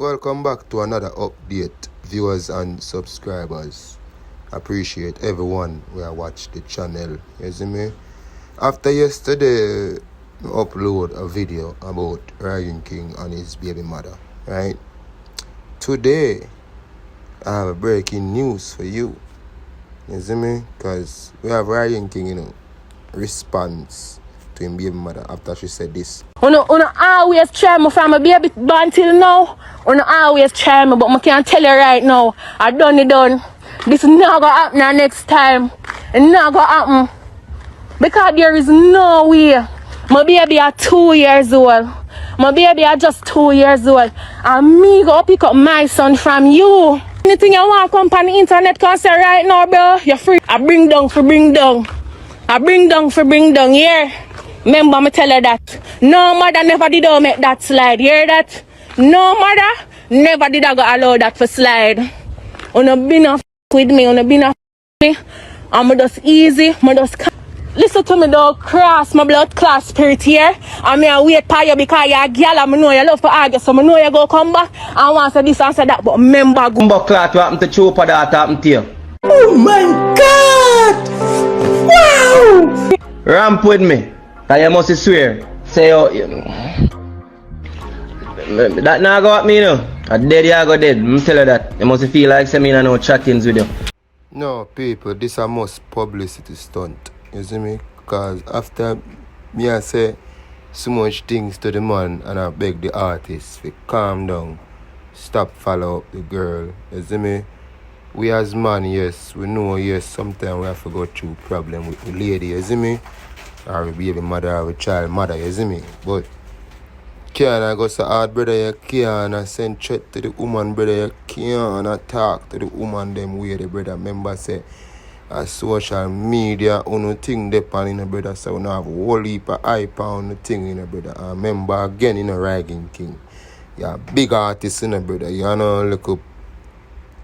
Welcome back to another update, viewers and subscribers. Appreciate everyone who have watched the channel. You see me? After yesterday, I upload a video about Rygin and his baby mother, right? Today, I have a breaking news for you. You see me? Because we have Rygin, response to him baby mother after she said this. Una always try me from a baby born till now. Una always try me, but I can't tell you right now. I done it done. This is not gonna happen next time. It's not gonna happen. Because there is no way. My baby are 2 years old. My baby are just 2 years old. And me go pick up my son from you. Anything you want come on the internet can say right now, bro. You're free. I bring down for bring down. I bring down for bring down, yeah. Remember me tell you that. No mother never did I make that slide. You hear that? No mother never did I go allow that for slide. Una been a with me, una been a me. I'm just easy, I just listen to me though, cross my blood class spirit here. And me a wait for you because you're a girl and I know you love to argue. So I know you go come back and want to say this and say that. But remember go. But clot what happened to Chopa that happened to you? Oh my God! Wow! Ramp with me. Cause you must swear. Say you know. That now go at me, you know. I dead you go dead. I'm tell you that. You must feel like me no chattings with you. No, people, this is a most publicity stunt. You see me? Because after me I say so much things to the man and I beg the artist to calm down, stop follow up the girl. You see me? We as man, yes, we know, yes, sometimes we have to go through problem with the lady, you see me? Or we baby mother or we child mother, you see me? But can't I go so hard, brother, you can't send threat to the woman, brother, you can't talk to the woman them way, the brother. Remember say, social media, uno thing depend in a brother, so we have a whole heap of hype on the thing in a brother. And remember again in a Rygin King, you're a big artist in a brother, you know, look up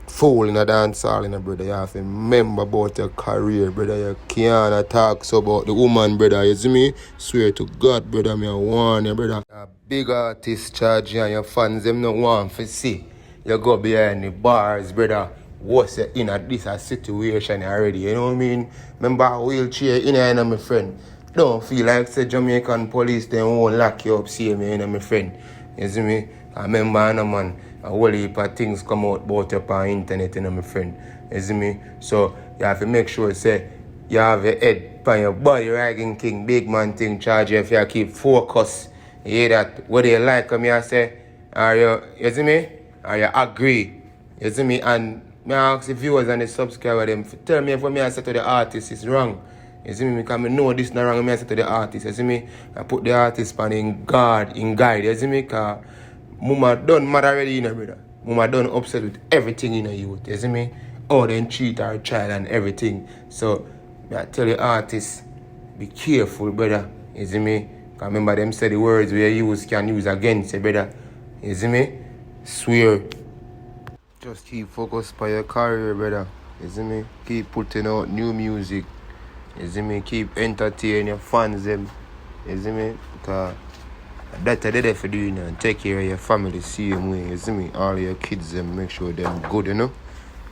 fool in a dance hall in a brother. You have to remember about your career, brother. You can't talk so about the woman, brother. You see me? Swear to God, brother, me I warn you, brother. A big artist charge you and your fans them no want to see. You go behind the bars, brother. What's you in this situation already? You know what I mean? Remember a wheelchair in here, my friend. Don't feel like say Jamaican police they won't lock you up, see me, my friend. You see me? I remember man. A whole heap of things come out about you on internet, you know, my friend. You see me? So you have to make sure say you have your head on your body, Rygin King, big man thing, charge you if you keep focus. You hear that? What do you like? Come here say, are you see me? Are you agree? You see me? And me ask the viewers and the subscribers them tell me if what me I say to the artist is wrong. You see me? Because I know this not wrong, me I say to the artist. You see me? I put the artist on in guard, in guide. You see me? Because Mama done mad already, you know, brother. Mama done upset with everything in the youth, you see me? Oh, then cheat our child and everything. So, I tell the artists, be careful, brother. You see me? Because remember them say the words we use can use against you, brother. You see me? Swear. Just keep focused on your career, brother. You see me? Keep putting out new music. You see me? Keep entertaining your fans, them. You see me? Because that's what they're for doing and take care of your family the same way, you see me? All your kids them make sure them good, you know?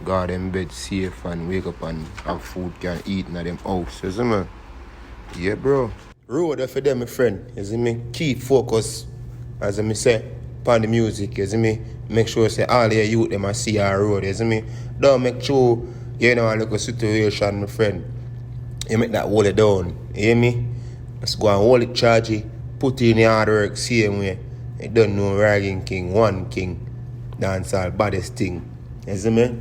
Guard them bed safe and wake up and have food can eat in them house, you see me? Yeah, bro. Road for them, my friend, you see me? Keep focus, as I say, upon the music, you see me? Make sure say all your youth them see your road, you see me? Don't make sure you know a little situation, my friend. You make that hold it down, you hear me? Let's go and hold it, charge it. Put in the hard work, same way. You don't know Rygin King, one king. Dance all baddest thing. You see me?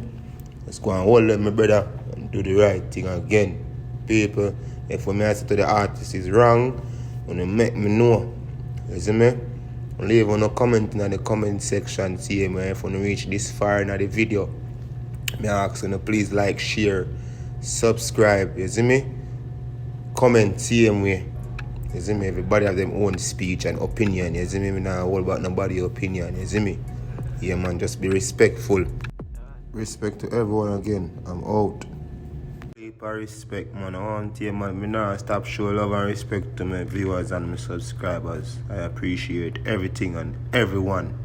Let's go and hold them, my brother, and do the right thing again. People, if what I say to the artist is wrong, you make me know. You see me? Leave on a comment in the comment section, see me if you reach this far in the video. I ask you please like, share, subscribe, you see me? Comment same way. You see me? Everybody have their own speech and opinion. You see me? Me not all about nobody's opinion. You see me? Yeah, man. Just be respectful. Respect to everyone again. I'm out. Keep respect, man. I want you, man. Me not stop show love and respect to my viewers and my subscribers. I appreciate everything and everyone.